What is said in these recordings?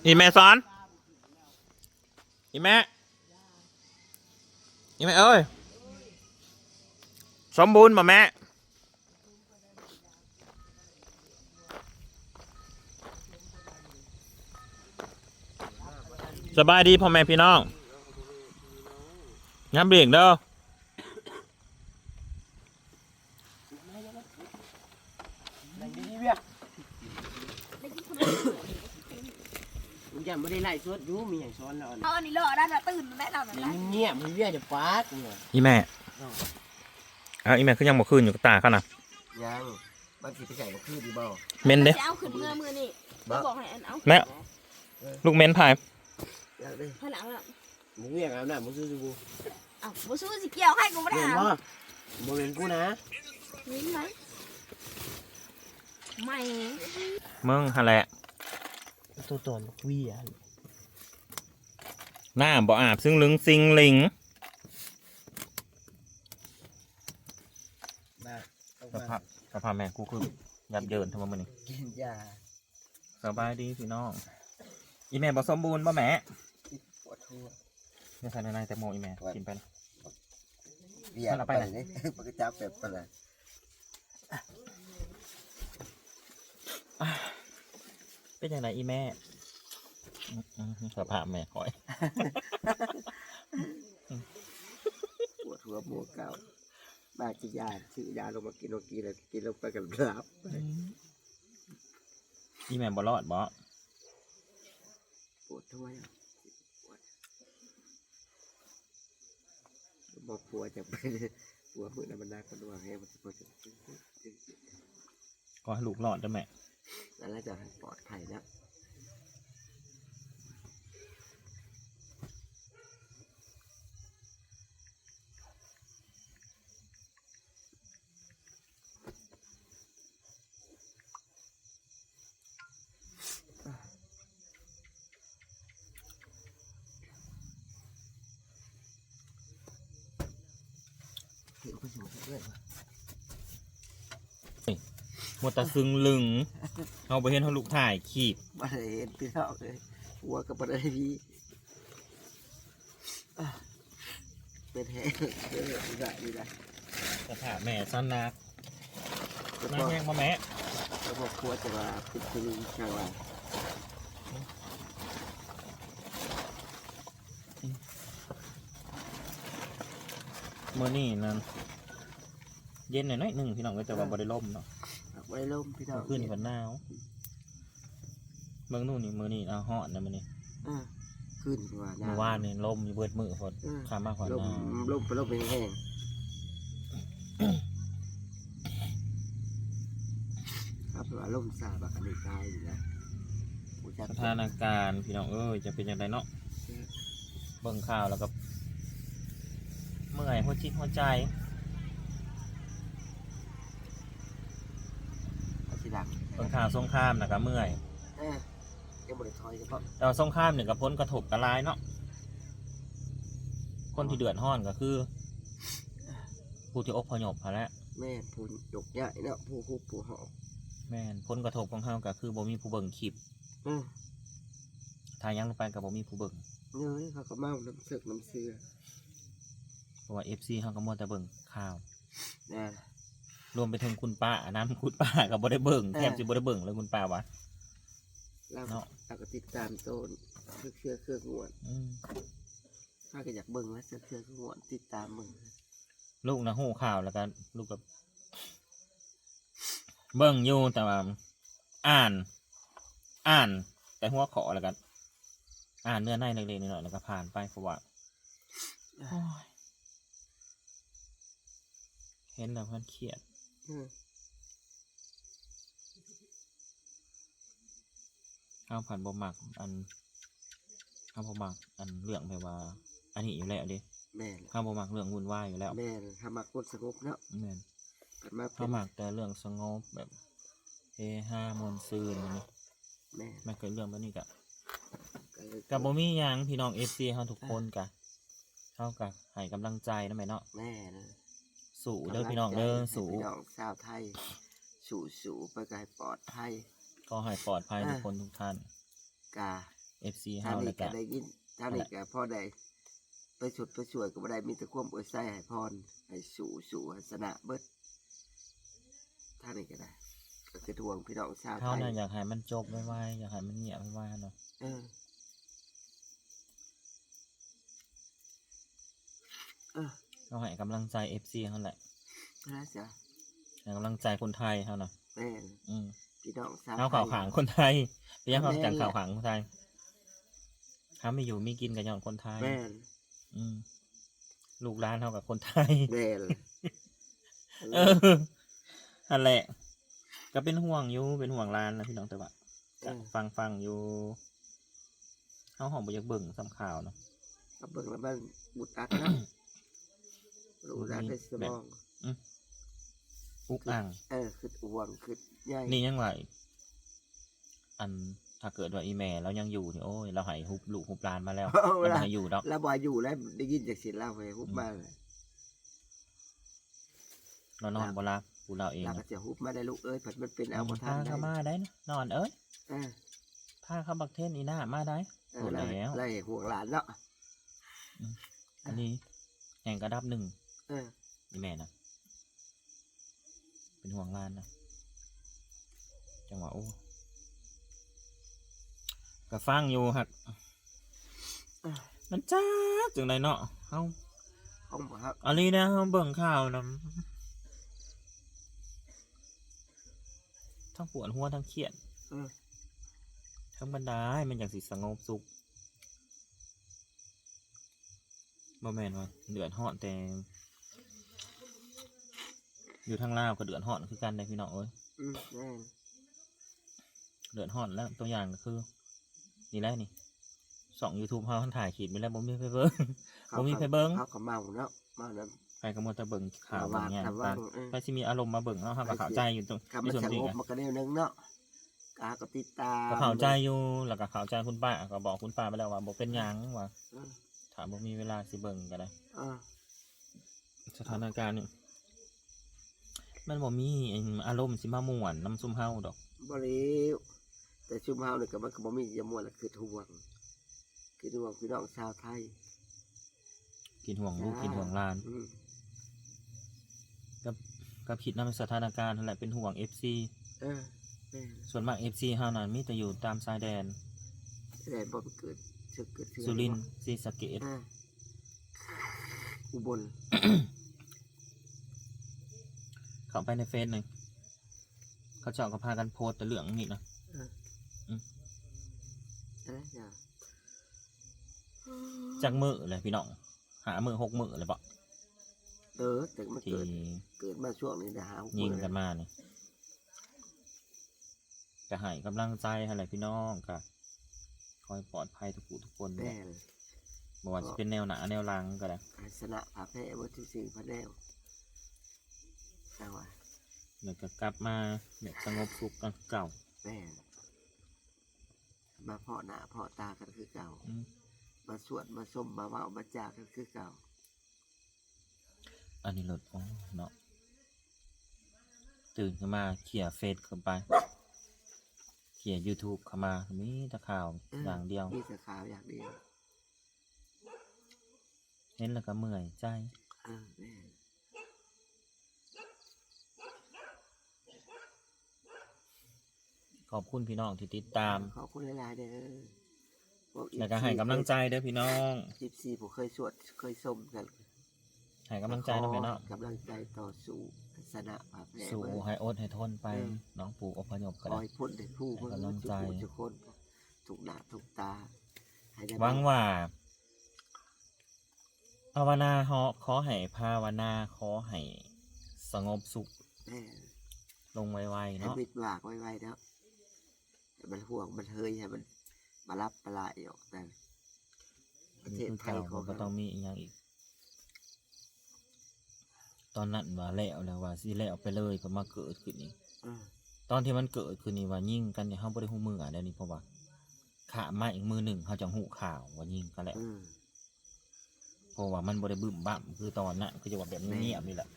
อีแม่สอนอีแม่เอ้ยสมบูรณ์ป่ะแม่สบายดีพ่อแม่พี่น้องย้ำเบรกเด้อมึงยังไม่ได้ไล่สวดอยู่มีอย่างซ้อนแล้ว เอาอันนี้รอได้นะตื่นแม่เราหน่อยนะ เงียบมีเวียจะปาดเนี่ย อีแม่อีแม่คือยังบ่คืนอยู่กับตาเขานะ ยังบางทีไปใส่ก็คือดีบ่ เมนเด้ จะเอาขึ้นมือนี่บอกให้อันเอา แม่ลูกเมนพาย อยากได้ ผนังอ่ะ มึงเวียกเอาหน้ามึงซื้อกู เอาบุซูสิเกี่ยวให้กูไม่ได้ เห็น เอา บ่มึงเห็นกูนะ ลิ้นไหมไม่ มึงฮะแหละ ตัวตนเวีย หน้าบ่อาบซึ่งลึงซิงลิง บ้า สภาพแม่กูคือยับเยินทำไมมึงนี่ กินยา สบายดีพี่น้องอีแม่บ่สมบูรณ์ป่ะแม่ ปวดทั่ว เนี่ยใส่ในแต่โมอีแม่กินไปนะ เวียไปไหนนี่มันก็จับแบบอะไร เป็นยังไงอีแม่สภาพแม่คอย ปวดหัวโมเก่าบ้าจะยาซื้อยาลงมากินเลยกินลงไปกันรับ อีแม่บ่รอดบ่ ปวดทั่วบอกผัวจะไปผัวมือน้ำมันได้คนว่าให้มันจะ ก็ให้ลูกรอดด้วยแม่ แล้วจะปลอดภัยแล้วเห็นผู้หญิงด้วย หมดแต่ซึ้งลึงเอาไปเห็นเขาลูกถ่ายขีบ มาเห็นพี่น้องเลยหัวกับบันไดพี่เป็นแห้งเป็นแบบนี้นะ สภาพแม่สั้นนัก จะ น่า บอก แห้งบ่แม่ จะบอกผัวจะว่าเป็นคนชาวบ้าน เมื่อนี่นั่นเย็นหน่อยหนึ่งพี่น้องก็จะว่าบ่ได้ล่มเนาะ ไว้ล่มพี่น้อง ขึ้นกันหนาวเบิ่งนู่นนี่มื้อนี้เอาฮ้อนนะมื้อนี้ ขึ้นว่า เมื่อวานนี่ลมอยู่เบิดมื้อพอข้ามมากกว่าห ล่ม นาว ล่มไปล่มเป็นแห้งครับว่าล่มซาบักอันนี้ตายอยู่นะ สถานการณ์พี่น้องจะเป็นยังไงเนาะเบิ่งข่าวแล้วก็เมื่อยหัวจิตหัวใจ ทีหลัง เบิ่งข่าวสงครามนะก็เมื่อย ยังบริทอยเฉพาะ แต่ว่าสงครามเนี่ยกับผลกระทบกระลายเนาะคนที่เดือดร้อนก็คือผู้ที่อพยพเขาแหละ แม่ผู้ยกใหญ่เนาะผู้คุบผู้หอก แม่นผลกระทบของเขาก็คือบ่มีผู้เบิ่งคลิปทายังลงไปกับบ่มีผู้เบิ่ง เนื้อเขาก็เมาน้ำเสือกน้ำเสือ เพราะว่า FC เขาก็มัวแต่เบิ่งข่าว นะ รวมไปถึงคุณป้าน้ำคุณป้าก็บ่ได้เบิ่งแทบจะบ่ได้เบิ่งเลยคุณป้าวะ เราก็ติดตามโซนเครื่องงวด ถ้าก็อยากเบิ่งแล้วเครื่องงวดติดตามมึง ลูกนะหูข่าวแล้วก็ลูกกับเบิ่งอยู่แต่ว่าอ่านแต่หัวขอแล้วกันอ่านเนื้อในเล็กๆน้อยๆแล้วก็ผ่านไปเพราะว่าโอ้ยเห็นแล้วมันเครียดเอาผ่านบ่มักเอาบ่มักเรื่องแบบว่าอันนี้อยู่แล้วดิ แม่ เอาบ่มักเรื่องวุ่นวายอยู่แล้ว แม่ทำมากดสงบเนาะ แม่น มา เขามักแต่เรื่องสงบแบบเฮฮามวลซื่นนี่ แม่ ไม่เคยเรื่องแบบนี้กับบ่มีหยังพี่น้อง FC เฮาทุกคนกะเฮากะให้กำลังใจนะแม่เนาะ แม่ สู้เด้อพี่น้องเด้อสู้ พี่น้องชาวไทยสู่ไปไกลปลอดภัย ก็ให้ปลอดภัยทุกคนทุกท่าน กา FC ทา เฮาง แล้ นี้ ว ก็ ก็ ได้ยินทางนี้ก็พอได้ไปสุดไปช่วยก็บ่ได้มีแต่ความอวยไส้ให้พรให้สู่ให้ชนะเบิดทางนี้ก็ได้ก็คือทวงพี่น้องชาวไท เฮาย น่ะอยากให้มันจบไวๆอยากให้มันเงียบไวๆเนาะ เออเออ เฮาให้กำลังใจ FC เฮาแหละ นะจ๊ะ ให้กำลังใจคนไทยเฮาน่ะ แม่น อืม พี่น้องชาว เฮา ไท ข่าวย ขางคนไทยไปยังเฮา แม่น จังข่าวขางคนไทยเฮาไม่อยู่มีกินกับย้อนคนไทย แม่น อืมลูกหลานเฮากับคนไทย แม่น เออนั่นแหละ ก็เป็นห่วงอยู่เป็นห่วงร้านนะพี่น้องแต่ว่าก็ฟังอยู่เฮาหอมบ่อยากเบิ่งซ้ำข่าวเนาะ เอาเบิ่งแล้วมันบุดอัดเนาะบุดอัดในสมอง อุกอ่าง คือห่วงคือใหญ่ นี่ยังว่าอันถ้าเกิดว่าอีแม่เรายังอยู่นี่โอ้ยเราให้ฮุบลูกฮุบหลานมาแล้วเราบ่ให้อยู่ดอก แล้วบ่อยู่แล้วได้ยินจากเสียงเล่าไปฮุบมาเลย เรานอนบ่รับผู้เราเอง เราก็ นะ จะฮุบมาได้ลูกเอ้ยผัดมันเป็นเอาบ่ทั พาน เข้า ได้ มาได้นะนอนเอ้ย เออ พาเข้าบักเทนอีหน้ามาได้ พูดแล้ว ไล่ห่วงหลานเนาะ อันนี้แห่งกระดับหนึ่ง เออ อีแม่นะเป็นห่วงหลานนะจังหวะโอ้ก็ฟังอยู่หักมันจ้าจังไดเนาะเฮา ห้องบ่ครับ อันนี้นะเฮาเบิ่งข่าวนะทั้งปวดหัวทั้งเครียด เออ ทั้งบรรดามันอย่างสิสงบสุขบ่แม่นว่าเดือดร้อนแต่อยู่ทางลาวก็เดือดร้อนคือกันได้พี่น้องเอ้ย แม่น เดือดร้อนแล้วตัวอย่างก็คือนี่แหละนี่สอง YouTube เฮาถ่ายคลิปไปแล้วบ่มีไผเบิ่ง บ่มีไผเบิ่ง เขาก็เมาเนาะเมานั้น ใครก็มัวแต่เบิ่งข่าวเบิ่งหยัง แต่ว่า ไปสิมีอารมณ์มาเบิ่งเนาะเฮาก็เข้าใจอยู่ตรง กับ ใน มัน ส่วน ส จริง งบ อะ มันก็แนวนึงเนาะกาก็ติดตาม ก็เข้าใจอยู่แล้วก็เข้าใจคุณป้าก็บอกคุณป้าไปแล้วว่าบ่เป็นหยังว่า เออ ถ้าบ่มีเวลาสิเบิ่งก็ได้ เออ สถานการณ์นี่มันบ่มีอารมณ์สิมาม่วนน้ำซุมเฮาดอก บ่ริวแต่ชุมเฮานี่ก็มันก็บ่มีอย่ามัวละคือทวงคือทวงพี่น้องชาวไทย กินห่วงลูกกินห่วงหลาน อืม ก็ผิดนำสถานการณ์นั่นแหละเป็นห่วง FC เออแม่น ส่วนมาก FC เฮานั่นมีแต่อยู่ตามชายแดน แต่บ่เกิดเชื่อเกิดเชื่อ สุรินทร์ศรีสะเกษ อ่าอุบล เข้าไปในเฟซหนึ่งเขาเจ้าก็พากันโพสต์แต่เรื่องนี้นะ อะไรจ้ะ จักมือเลยพี่น้องหามือ6 มือเลยปะ แต่มัน ที่ เกิดมาช่วงนี้นะฮะ ยิงกันมานี่จะให้กำลังใจอะไรพี่น้องก็คอยปลอดภัยทุกผู้ทุกคน แม่น บอกว่าจะเป็นแนวหนาแนวหลังก็ได้ อาสนะผาแพ้วัตถุสิ่งพระแนวเอาวะ แล้วก็กลับมาแบบสงบสุขกันเก่า แม่นมาเพาะหน้าเพาะตากันคือเก่า อืม มาสวดมาส้มมาว่าวมาจากันคือเก่า อันนี้รถโอ้เนาะตื่นขึ้นมาเขี่ยเฟซเข้าไปเขี่ย YouTube เข้ามามีแต่ข่าวอย่างเดียว มีแต่ขาวอย่างเดียว เห็นแล้วก็เมื่อยใจ แม่น ขอบคุณพี่น้องที่ติดตาม ขอบคุณหลายๆเด้อพว แล้วก็ให้กำลังใจเด้อพี่น้อง 14ผมเคยสวดเคยส้มกัน ให้กำลังใจนะพี่น้อง กำลังใจต่อสู้สนะผาแพ้ สู้ให้อดให้ทนไป น้องปู่อพยพก็ ค ได้ อยพ้นได้ผู้ ให้กำลังใจ ทุกคนถูกหน้าถูกตาให้ได้ หวังว่าภาวนาขอให้ภาวนาขอให้สงบสุข แม่ ลงไวๆ ให้ เนาะ มิดวากไว้ๆแล้วให้มันห่วงมันเฮยให้มันมารับปลาออกแต่ประเท นี่ ศ คือ ไทย เก่า ของ ก็ต้องมีอีกอย่างอีก ตอนนั้นว่าแล้วว่าสิแล้วไปเลยก็มาเกิดขึ้นอีก เออ ตอนที่มันเกิดขึ้นนี่ว่ายิ่งกันเนี่ยเฮาบ่ได้ฮู้มืออ่ะเดี๋ยวนี้เพราะว่าขามาอีกมือหนึ่งเฮาจังฮู้ข่าวว่ายิ่งกันแหละ เออ เพราะว่ามันบ่ได้บึ้มบั่มคือตอนนั้นคือจะว่าแบบเงียบๆนี่แหละ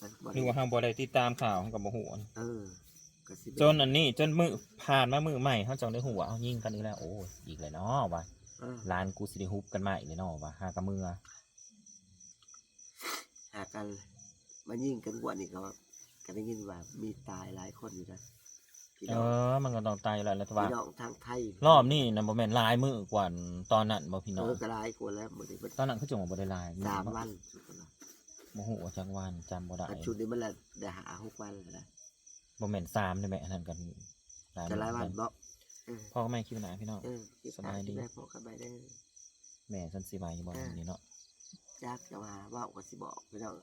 มันบ่ คือ ได้ ว่าเฮาบ่ได้ติดตามข่าวเฮาก็บ่ฮู้ เออ ก็สิ จนอันนี้จนมือผ่านมามือใหม่เขาจังได้หัวเอายิงกันอีกแล้วโอ้ยอีกเลยเนาะว่ะ เออ ร้านกูสิได้ฮุบกันมาอีกเลยเนาะว่ะหากระมือ หากันมายิงกันกว่านี่ก็ได้ยินว่ามีตายหลายคนอยู่นะพี่ เอ น้อง อมันก็ต้องตายอยู่แล้วแหละแต่ว่า พี่น้องทางไทย รอบนี้นะบ่แม่นหลายมือกว่าตอนนั้นบ่พี่น้อง ก็หลายคนแล้วมื้อนี้มัน ตอนนั้นคือจังว่าบ่ได้หลาย 3 วันสุดแล้ว บ่ฮู้ว่าจักวันจำบ่ได้ แต่ชุดนี้มันละได้หา6 วันแล้วนะ บ่แม่น3ได้แม่อันนั้นกัน จะหลายวันบ่ พ่อก็ไม่คิดว่าพี่น้อง คิด สบายดี ได้พอกันไปได้ แม่ฉันสิบายอยู่บ่นี่เนาะ จักจะมาเว้าก็สิบอกพี่น้อง